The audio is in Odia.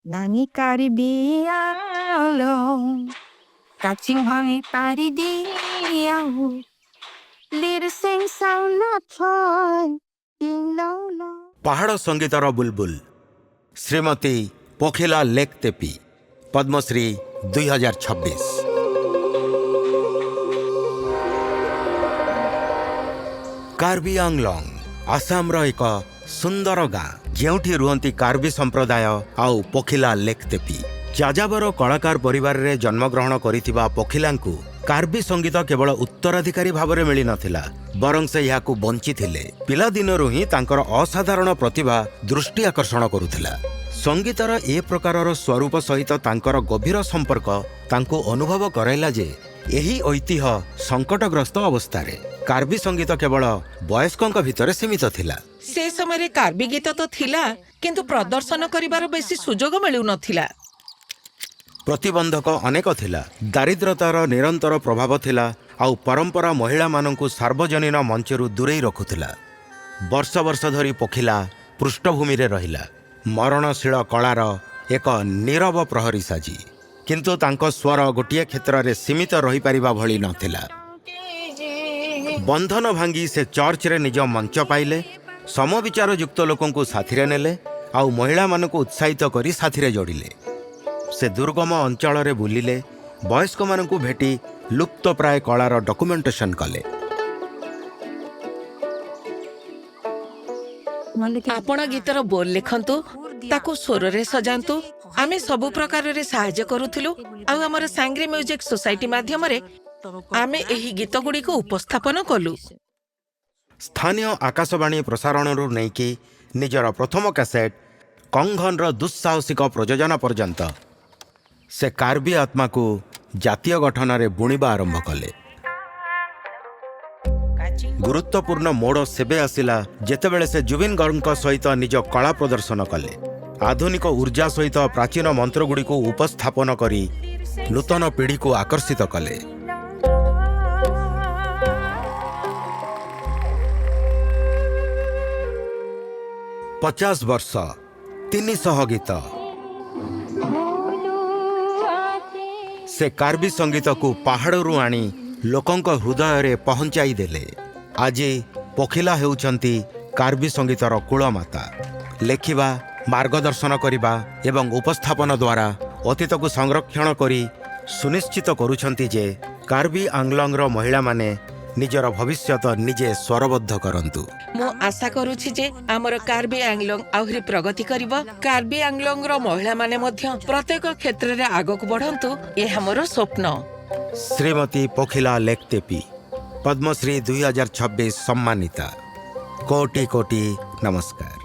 Nani karibialo, catching honey party deal. Little sing sound not toy, low. ପାହାଡ଼ ସଙ୍ଗୀତର ବୁଲବୁଲ ଶ୍ରୀମତୀ ପୋଖିଲା ଲେକ୍ ତେପି ପଦ୍ମଶ୍ରୀ 2026। କାର୍ବି ଆଂଲଂ ଆସାମର ଏକ ସୁନ୍ଦର ଗାଁ ଯେଉଁଠି ରୁହନ୍ତି କାର୍ବି ସମ୍ପ୍ରଦାୟ ଆଉ ପୋଖିଲା ଲେକ୍ ତେପି। ଯାଯାବର କଳାକାର ପରିବାରରେ ଜନ୍ମଗ୍ରହଣ କରିଥିବା ପୋଖିଲାଙ୍କୁ କାର୍ବି ସଙ୍ଗୀତ କେବଳ ଉତ୍ତରାଧିକାରୀ ଭାବରେ ମିଳିନଥିଲା, ବରଂ ସେ ଏହାକୁ ବଞ୍ଚିଥିଲେ। ପିଲାଦିନରୁ ହିଁ ତାଙ୍କର ଅସାଧାରଣ ପ୍ରତିଭା ଦୃଷ୍ଟି ଆକର୍ଷଣ କରୁଥିଲା। ସଙ୍ଗୀତର ଏ ପ୍ରକାରର ସ୍ୱରୂପ ସହିତ ତାଙ୍କର ଗଭୀର ସମ୍ପର୍କ ତାଙ୍କୁ ଅନୁଭବ କରାଇଲା ଯେ ଏହି ଐତିହ୍ୟ ସଙ୍କଟଗ୍ରସ୍ତ ଅବସ୍ଥାରେ। କାର୍ବି ସଙ୍ଗୀତ କେବଳ ବୟସ୍କଙ୍କ ଭିତରେ ସୀମିତ ଥିଲା। ସେ ସମୟରେ କାର୍ବି ଗୀତ ତ ଥିଲା, କିନ୍ତୁ ପ୍ରଦର୍ଶନ କରିବାର ବେଶୀ ସୁଯୋଗ ମିଳୁନଥିଲା। ପ୍ରତିବନ୍ଧକ ଅନେକ ଥିଲା। ଦାରିଦ୍ର୍ୟତାର ନିରନ୍ତର ପ୍ରଭାବ ଥିଲା ଆଉ ପରମ୍ପରା ମହିଳାମାନଙ୍କୁ ସାର୍ବଜନୀନ ମଞ୍ଚରୁ ଦୂରେଇ ରଖୁଥିଲା। ବର୍ଷ ବର୍ଷ ଧରି ପୋଖିଲା ପୃଷ୍ଠଭୂମିରେ ରହିଲା, ମରଣଶୀଳ କଳାର ଏକ ନୀରବ ପ୍ରହରୀ ସାଜି। କିନ୍ତୁ ତାଙ୍କ ସ୍ୱର ଗୋଟିଏ କ୍ଷେତ୍ରରେ ସୀମିତ ରହିପାରିବା ଭଳି ନଥିଲା। ବନ୍ଧନ ଭାଙ୍ଗି ସେ ଚର୍ଚ୍ଚରେ ନିଜ ମଞ୍ଚ ପାଇଲେ, ସମବିଚାରଯୁକ୍ତ ଲୋକଙ୍କୁ ସାଥିରେ ନେଲେ ଆଉ ମହିଳାମାନଙ୍କୁ ଉତ୍ସାହିତ କରି ସାଥିରେ ଯୋଡ଼ିଲେ। ସେ ଦୁର୍ଗମ ଅଞ୍ଚଳରେ ବୁଲିଲେ, ବୟସ୍କମାନଙ୍କୁ ଭେଟି ଲୁପ୍ତପ୍ରାୟ କଳାର ଡକୁମେଣ୍ଟେସନ କଲେ। ଆପଣ ଗୀତର ବୋଲ ଲେଖନ୍ତୁ, ତାକୁ ସ୍ୱରରେ ସଜାନ୍ତୁ। ଆମେ ସବୁ ପ୍ରକାରରେ ସାହାଯ୍ୟ କରୁଥିଲୁ ଆଉ ଆମର ସାଙ୍ଗରେ ମ୍ୟୁଜିକ୍ ସୋସାଇଟି ମାଧ୍ୟମରେ ଆମେ ଏହି ଗୀତଗୁଡ଼ିକୁ ଉପସ୍ଥାପନ କଲୁ। ସ୍ଥାନୀୟ ଆକାଶବାଣୀ ପ୍ରସାରଣରୁ ନେଇକି ନିଜର ପ୍ରଥମ କ୍ୟାସେଟ୍ କଙ୍ଘନର ଦୁଃସାହସିକ ପ୍ରଯୋଜନା ପର୍ଯ୍ୟନ୍ତ ସେ କାର୍ବି ଆତ୍ମାକୁ ଜାତୀୟ ଗଠନରେ ବୁଣିବା ଆରମ୍ଭ କଲେ। ଗୁରୁତ୍ୱପୂର୍ଣ୍ଣ ମୋଡ଼ ସେବେ ଆସିଲା ଯେତେବେଳେ ସେ ଜୁବିନ ଗର୍ଗଙ୍କ ସହିତ ନିଜ କଳା ପ୍ରଦର୍ଶନ କଲେ। ଆଧୁନିକ ଉର୍ଜା ସହିତ ପ୍ରାଚୀନ ମନ୍ତ୍ରଗୁଡ଼ିକୁ ଉପସ୍ଥାପନ କରି ନୂତନ ପିଢ଼ିକୁ ଆକର୍ଷିତ କଲେ। ପଚାଶ ବର୍ଷ, 300 ଗୀତ। ସେ କାର୍ବି ସଙ୍ଗୀତକୁ ପାହାଡ଼ରୁ ଆଣି ଲୋକଙ୍କ ହୃଦୟରେ ପହଞ୍ଚାଇ ଦେଲେ। ଆଜି ପୋଖିଲା ହେଉଛନ୍ତି କାର୍ବି ସଙ୍ଗୀତର କୂଳମାତା। ଲେଖିବା, ମାର୍ଗଦର୍ଶନ କରିବା ଏବଂ ଉପସ୍ଥାପନ ଦ୍ୱାରା ଅତୀତକୁ ସଂରକ୍ଷଣ କରି ସୁନିଶ୍ଚିତ କରୁଛନ୍ତି ଯେ କାର୍ବି ଆଂଲଂର ମହିଳାମାନେ ନିଜର ଭବିଷ୍ୟତ ନିଜେ ସ୍ୱରବଦ୍ଧ କରନ୍ତୁ। ମୁଁ ଆଶା କରୁଛି ଯେ ଆମର କାର୍ବି ଆଂଲଂ ଆହୁରି ପ୍ରଗତି କରିବ। କାର୍ବି ଆଂଲଂର ମହିଳାମାନେ ମଧ୍ୟ ପ୍ରତ୍ୟେକ କ୍ଷେତ୍ରରେ ଆଗକୁ ବଢ଼ନ୍ତୁ, ଏହା ମୋର ସ୍ୱପ୍ନ। ଶ୍ରୀମତୀ ପୋଖିଲା ଲେକ୍ ତେପି ପଦ୍ମଶ୍ରୀ 2026 ସମ୍ମାନିତା। କୋଟି କୋଟି ନମସ୍କାର।